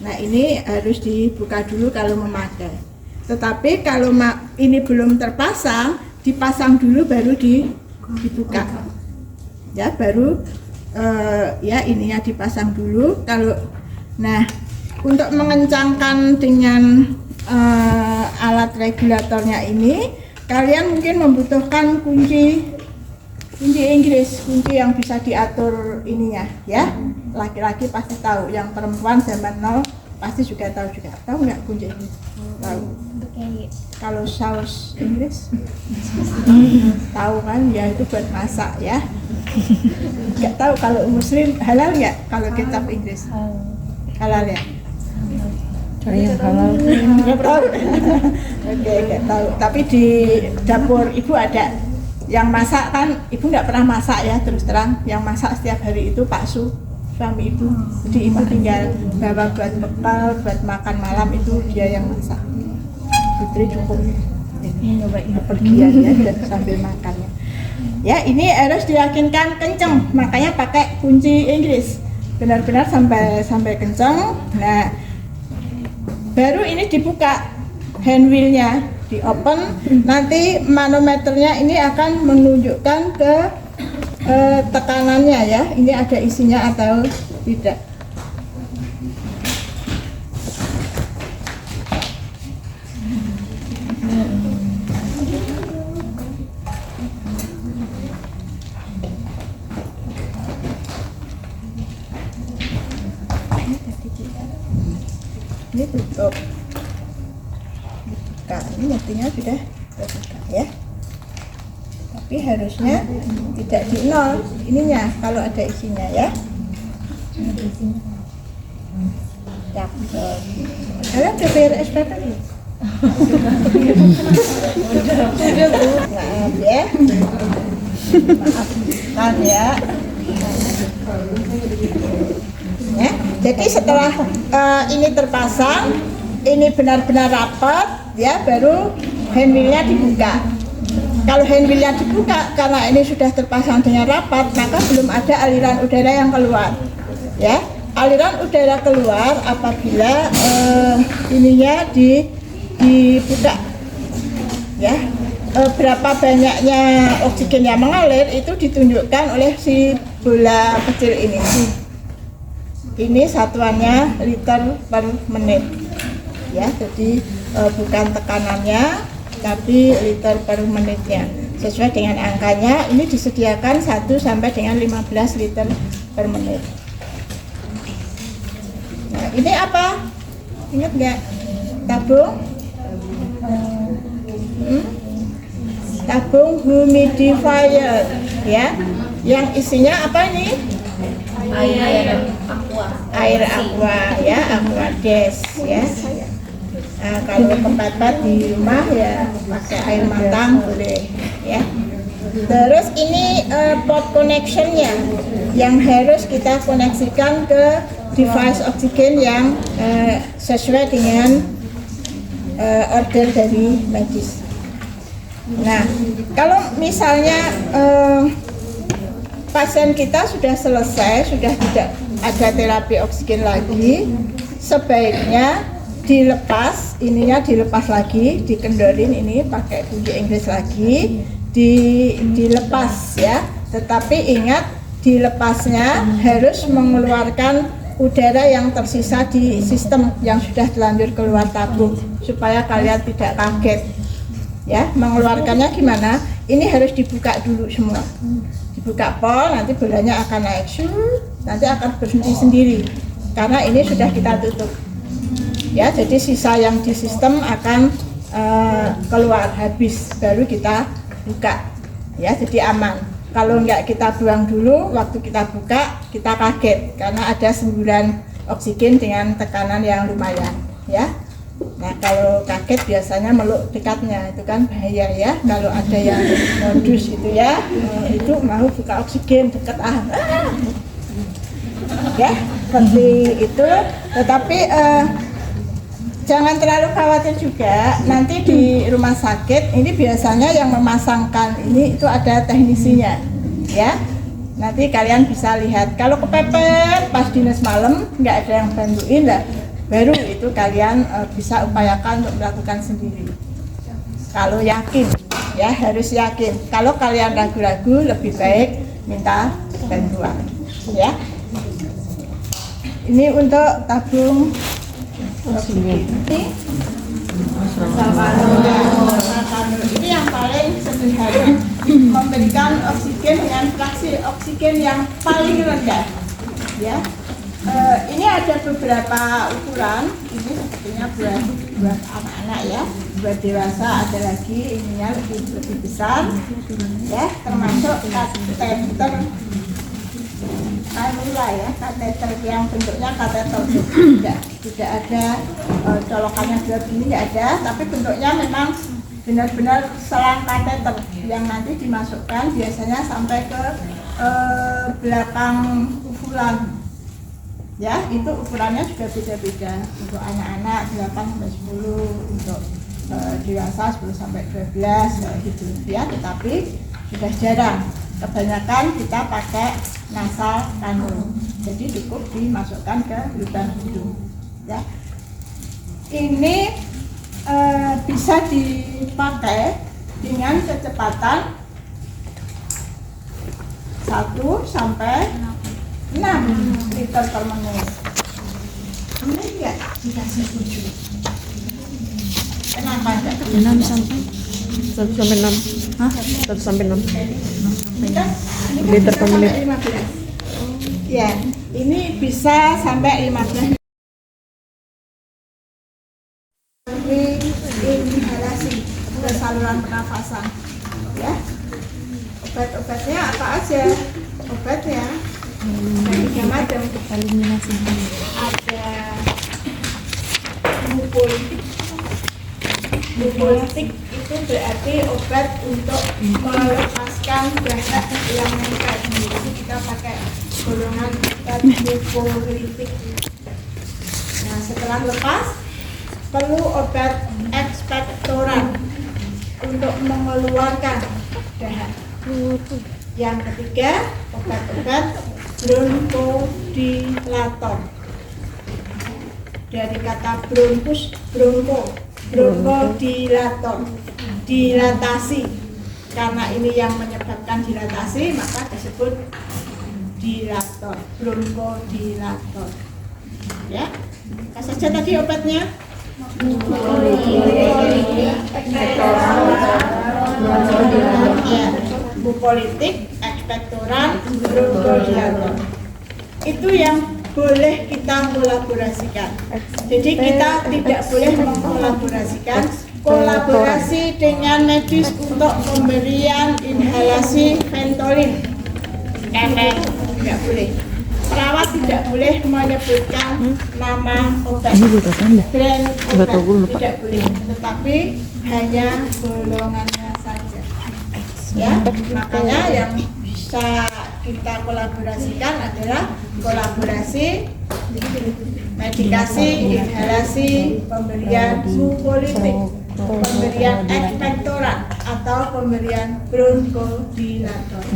Nah ini harus dibuka dulu kalau memakai. Tetapi kalau ini belum terpasang, dipasang dulu baru dibuka. Ya baru ya ininya dipasang dulu. Nah untuk mengencangkan dengan alat regulatornya ini, kalian mungkin membutuhkan kunci Inggris, kunci yang bisa diatur ininya ya. Laki-laki pasti tahu, yang perempuan zaman now pasti juga tahu juga. Tahu nggak kunci Inggris? Tahu. Kalau saus Inggris tahu kan, ya itu buat masak ya. Nggak tahu kalau muslim halal nggak kalau kecap Inggris? Halal ya? Cari yang halal. Nggak tahu. Oke, nggak tahu. Tapi di dapur ibu ada yang masak kan, ibu nggak pernah masak ya terus terang. Yang masak setiap hari itu Pak Su, suami ibu. Jadi ibu tinggal bawa buat bekal, buat makan malam itu dia yang masak. Putri cukup nyobain pergian ya dan sambil makannya. Ya ini harus diyakinkan kenceng, makanya pakai kunci Inggris. Benar-benar sampai kenceng. Nah baru ini dibuka handwheelnya, di open, nanti manometernya ini akan menunjukkan ke tekanannya ya, ini ada isinya atau tidak. Ini tutup. Ini mestinya sudah terbuka ya, tapi harusnya tidak di nol ininya kalau ada isinya ya. Kalian ke PRS berapa nih? Maaf ya, maaf ya. Ya, jadi setelah ini terpasang, ini benar-benar rapat. Ya baru handwheelnya dibuka. Kalau handwheelnya dibuka karena ini sudah terpasang dengan rapat, maka belum ada aliran udara yang keluar. Ya, aliran udara keluar apabila ininya dibuka. Ya, berapa banyaknya oksigen yang mengalir itu ditunjukkan oleh si bola kecil ini. Ini satuannya liter per menit. Ya, jadi bukan tekanannya tapi liter per menitnya. Sesuai dengan angkanya ini disediakan 1 sampai dengan 15 liter per menit. Nah, ini apa? Ingat nggak? Tabung? Tabung humidifier ya. Yang isinya apa ini? Air aqua ya, aqua des ya. Nah, kalau tempat-tempat di rumah ya pakai air matang boleh ya. Terus ini port connectionnya yang harus kita koneksikan ke device oksigen yang sesuai dengan order dari medis. Nah, kalau misalnya pasien kita sudah selesai, sudah tidak ada terapi oksigen lagi, sebaiknya dilepas, ininya dilepas lagi, dikendorin ini pakai kunci Inggris lagi, dilepas ya. Tetapi ingat dilepasnya harus mengeluarkan udara yang tersisa di sistem yang sudah terlanjur keluar tabung supaya kalian tidak kaget. Ya, mengeluarkannya gimana? Ini harus dibuka dulu semua. Dibuka pol, nanti bolanya akan naik, nanti akan berhenti sendiri karena ini sudah kita tutup. Ya, jadi sisa yang di sistem akan keluar habis baru kita buka. Ya, jadi aman. Kalau enggak kita buang dulu, waktu kita buka kita kaget karena ada semburan oksigen dengan tekanan yang lumayan. Ya. Nah, kalau kaget biasanya meluk dekatnya itu kan bahaya ya. Kalau ada yang modus itu ya, itu mau buka oksigen dekat ya, seperti itu. Tetapi jangan terlalu khawatir juga, nanti di rumah sakit ini biasanya yang memasangkan ini itu ada teknisinya ya. Nanti kalian bisa lihat, kalau kepepet pas dinas malam nggak ada yang bantuin lah, baru itu kalian bisa upayakan untuk melakukan sendiri. Kalau yakin, ya harus yakin. Kalau kalian ragu-ragu, lebih baik minta bantuan, ya. Ini untuk tabung oksigen. Ini yang paling sederhana, memberikan oksigen dengan fraksi oksigen yang paling rendah, ya. Ini ada beberapa ukuran. Ini sepertinya buat anak-anak, ya. Buat dewasa ada lagi ininya lebih besar, ya. Termasuk kateter kanula, ya, kateter yang bentuknya kateter tidak ada colokannya buat ini, tidak ada, tapi bentuknya memang benar-benar selang kateter yang nanti dimasukkan biasanya sampai ke belakang uvulan, ya. Itu ukurannya juga beda-beda, untuk anak-anak 8-10, untuk dewasa 10-12 gitu, ya. Tetapi sudah jarang, kebanyakan kita pakai nasal kanul, jadi cukup dimasukkan ke lubang hidung, ya. Ini bisa dipakai dengan kecepatan 1 sampai 6 liter per menit. Ini enggak dikasih 7. Kenapa enggak? 6 sampai 1 sampai 6. Hah? 1 sampai 6. Ini Liter bisa per menit. sampai 15. Ya, ini bisa sampai 15. Inhalasi ke saluran pernafasan, ya. Obat-obatnya apa aja? Obatnya ada 3 macam. Eliminasi. Ada mukolytik. Mukolytik itu berarti obat untuk melepaskan dahak yang nempel. Jadi kita pakai golongan obat mukolytik. Nah, setelah lepas perlu obat ekspektoran untuk mengeluarkan dahak. Yang ketiga, obat-obat bronkodilator. Dari kata bronkus, bronkodilator, dilatasi. Karena ini yang menyebabkan dilatasi, maka disebut dilator, bronkodilator. Ya, apa saja tadi obatnya? Mukolytik, ekspektoran, bronkodilator. Itu yang boleh kita kolaborasikan. Jadi kita tidak boleh mengkolaborasikan kolaborasi dengan medis untuk pemberian inhalasi Ventolin. Tidak boleh. Perawat tidak boleh menyebutkan nama obat, brand obat, tidak boleh, tetapi hanya golongannya saja, ya. Makanya yang bisa kita kolaborasikan adalah kolaborasi medikasi, inhalasi, pemberian mukolytik, pemberian ekspektoran, atau pemberian bronkodilator.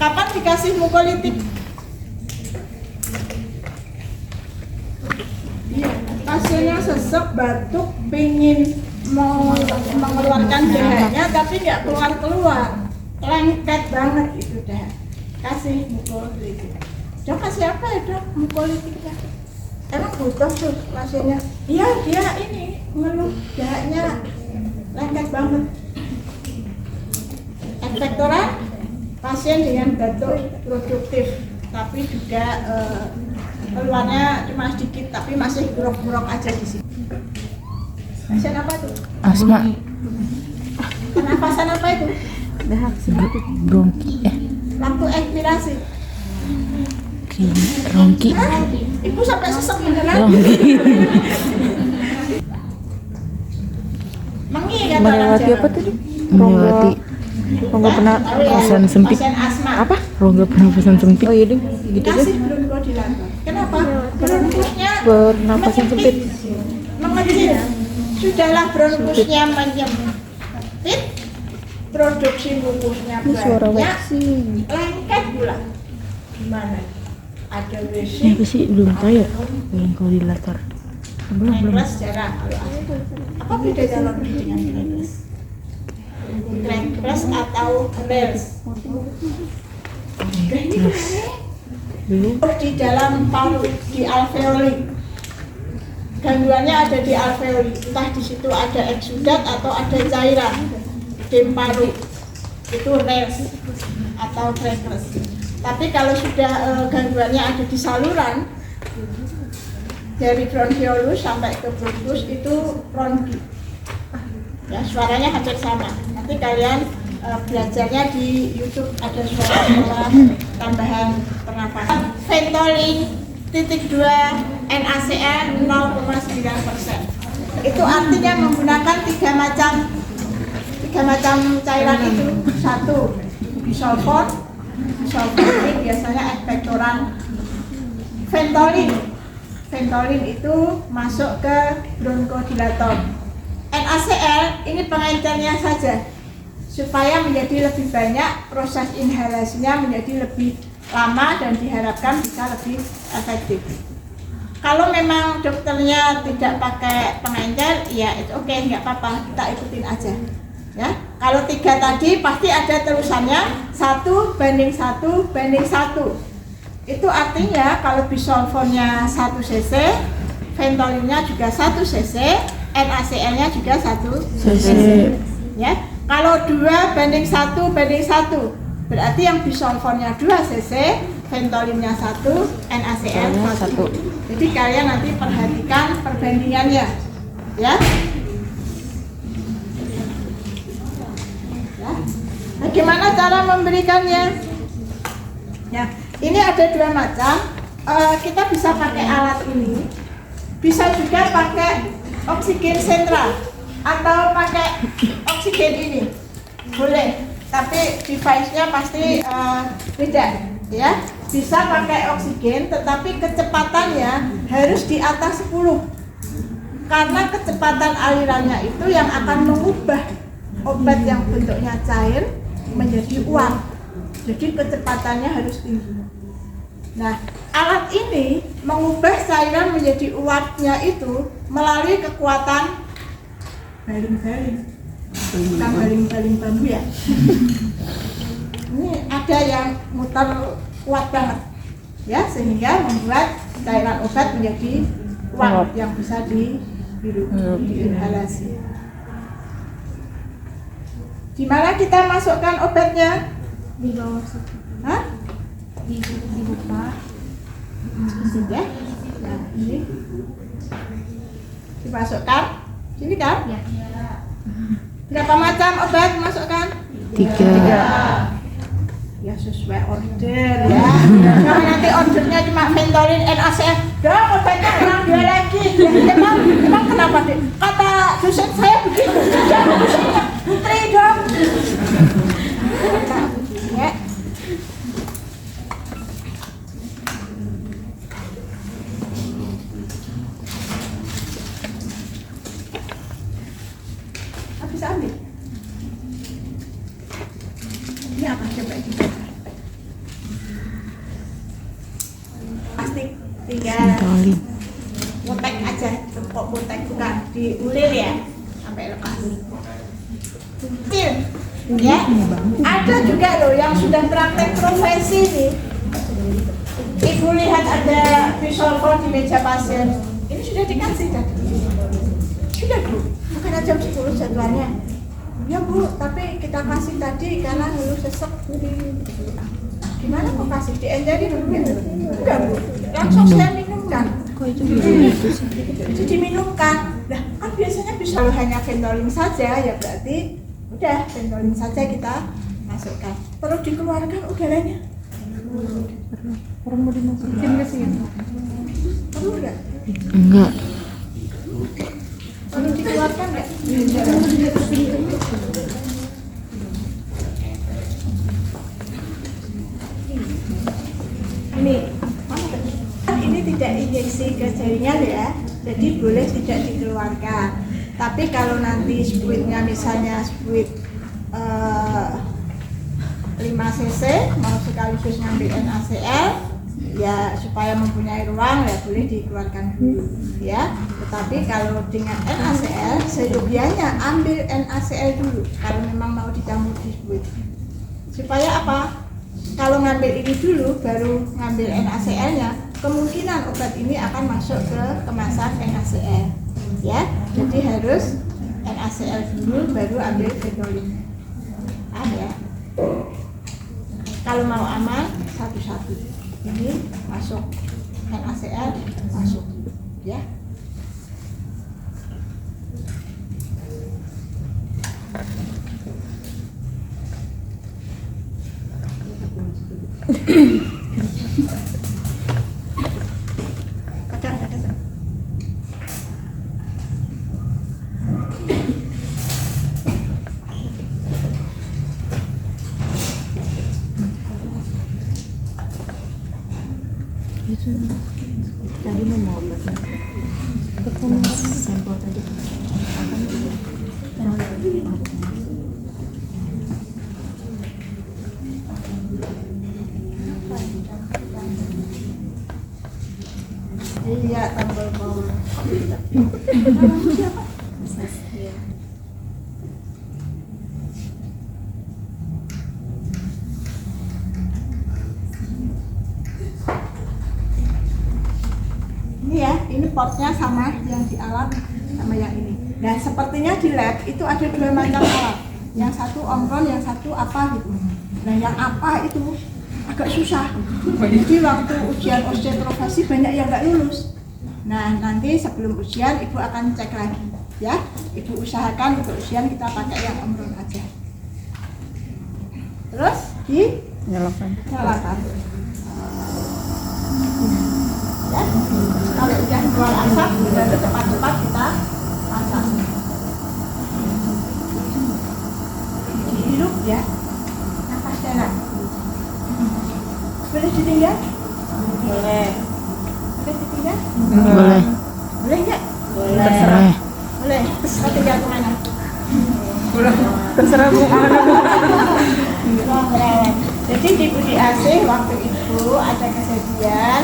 Kapan dikasih mukolytik? Pasiennya sesek, batuk, pingin mengeluarkan dahaknya tapi nggak keluar-keluar, lengket banget itu dahak. Kasih mukolytik. Dok, kasih apa ya, Dok? Mukolytiknya. Emang butuh tuh pasiennya? Iya, dia ini ngeluh dahaknya lengket banget. Ekspektoran, pasien dengan batuk produktif tapi juga keluarnya cuma sedikit tapi masih buruk-buruk aja di sini. Pasien apa itu? Asma. Pernapasan apa itu? Dahak bronki. Waktu ekspirasi. Rongki. Ibu sampai sesek beneran. Mengi kata orang Melewati Jawa. apa tadi? Melewati rongga pernapasan sempit. Pasien asma. Apa? Rongga pernapasan sempit. Oh iya deh, gitu deh. Kasih bronkodilator. Kenapa? Bronkusnya Pernapasan sempit. mengecil. Sudahlah bronkusnya menyempit, produksi mukusnya Suara banyak, waxing. lengket pula. Gimana? Ada Ini WC, apa sih? Belum tahu ya? Bronkodilator. Crankles jarang. Apa bedanya laundry dengan crankles? Crankles atau rails? Nah, ini di dalam paru, di alveoli. Gangguannya ada di alveoli, entah di situ ada eksudat atau ada cairan di paru. Itu rails atau crankles. Tapi kalau sudah gangguannya ada di saluran, dari bronchiolus sampai ke bronchus itu bronki. Ya, suaranya hampir sama. Nanti kalian belajarnya di YouTube ada suara tambahan pernapasan. Ventolin titik 2 NaCl 0,9%. Itu artinya menggunakan tiga macam cairan itu. Satu, bisulfon. Bisulfon ini biasanya ekspektoran. Ventolin itu masuk ke bronchodilator. NaCl ini pengencernya saja supaya menjadi lebih banyak, proses inhalasinya menjadi lebih lama dan diharapkan bisa lebih efektif. Kalau memang dokternya tidak pakai pengencer, ya itu oke, nggak apa-apa, kita ikutin aja. Ya, kalau 3 tadi pasti ada terusannya 1:1:1. Itu artinya kalau bisulfonnya 1 cc, ventolinnya juga 1 cc, NaCl-nya juga 1 cc. Ya, kalau 2:1:1, berarti yang bisulfonnya 2 cc, ventolinnya 1, NaCl 1. Jadi kalian nanti perhatikan perbandingannya, ya. Bagaimana cara memberikannya? Ya, ini ada 2 macam. Kita bisa pakai alat ini, bisa juga pakai oksigen sentral atau pakai oksigen ini, boleh. Tapi device-nya pasti beda, ya. Bisa pakai oksigen, tetapi kecepatannya harus di atas 10, karena kecepatan alirannya itu yang akan mengubah obat yang bentuknya cair menjadi uap. Jadi kecepatannya harus tinggi. Nah, alat ini mengubah cairan menjadi uapnya itu melalui kekuatan baling-baling, bukan baling-baling bambu ya. Ini ada yang muter kuat banget, ya, sehingga membuat cairan obat menjadi uap yang bisa dihirup, diinhalasi. Di mana kita masukkan obatnya? Di bawah situ. Hah? Dibuka. Ya. Nah, ini dimasukkan. Sini kan? Ya. Berapa macam obat masukkan? 3. Ya sesuai order ya. Kalau nanti ordernya cuma Ventolin NaCl, dong obatnya kurang 2 lagi. Emang kenapa deh? Kata dosen saya begitu. Jangan dosennya putri dong. Ya. Bisa ambil. Ini apa coba ini? Plastik tinggal potek aja, tepuk potek, bukan diulir ya sampai lepas. Kecil, ya. Ada juga loh yang sudah praktek profesi nih. Ibu lihat ada bisulfon di meja pasien. Ini sudah dikasih tadi. Sudah Bu, bukan jam 10 jadwalnya. Ya Bu, tapi kita kasih tadi karena dulu sesek. Gimana kok kasih dienjerin dulu ya? Enggak Bu, langsung saya minumkan. Jadi diminumkan. Nah, kan biasanya bisa hanya Ventolin saja, ya berarti udah Ventolin saja kita masukkan. Perlu dikeluarkan udaranya. Orang mau dimasukin ke sini? Perlu enggak? Enggak. Perlu dikeluarkan enggak? Ini tidak injeksi ke jaringan ya, jadi boleh tidak dikeluarkan. Tapi kalau nanti spuitnya misalnya spuit 5 cc mau sekaligus ngambil NaCl, ya supaya mempunyai ruang ya boleh dikeluarkan dulu ya. Tetapi kalau dengan NaCl seyogianya ambil NaCl dulu kalau memang mau dicampur dibuat. Supaya apa? Kalau ngambil ini dulu baru ngambil NaCl-nya, kemungkinan obat ini akan masuk ke kemasan NaCl ya. Jadi harus NaCl dulu baru ambil fenolin. Ya. Kalau mau aman satu-satu. Ini masuk NaCl masuk ya. Tadi mau obatnya. Sampel tadi. Iya, tambal bawang. Ini ya, ini potnya sama yang di alat sama yang ini. Nah, sepertinya di lab itu ada dua macam alat. Yang satu omron, yang satu apa gitu. Nah, yang apa itu agak susah. Jadi waktu ujian osteotrofosi banyak yang nggak lulus. Nah, nanti sebelum ujian ibu akan cek lagi, ya. Ibu usahakan untuk ujian kita pakai yang omron aja. Terus Nyalakan. nyalakan. Ya, kalau udah keluar asap, baru cepat-cepat kita masak. Dihirup ya, nafas dalam. Boleh ditinggal? Boleh. Boleh ditinggal? Boleh. Boleh nggak? Terserah. Boleh. Mau tinggal kemana? Terserah Bu. Ruang rawat. Jadi di Budi Asih waktu itu ada kejadian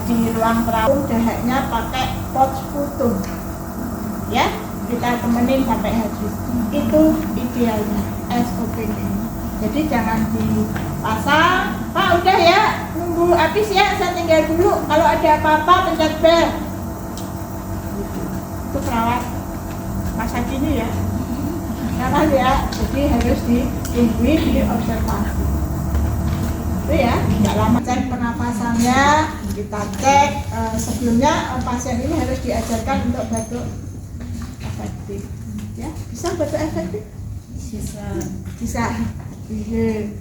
di ruang perawat dahaknya pakai pot putung. Ya, kita temenin sampai habis. Itu idealnya SOP-nya. Jadi jangan dipasang. Pak udah ya, nunggu habis ya, saya tinggal dulu. Kalau ada apa-apa pencet bel. Itu perawat masa kini ya. Jangan ya, jadi harus ditunggu di observasi. Itu ya, nggak lama cek pernapasannya, kita cek sebelumnya pasien ini harus diajarkan untuk batuk efektif. Ya, bisa batuk efektif? Bisa. Iya.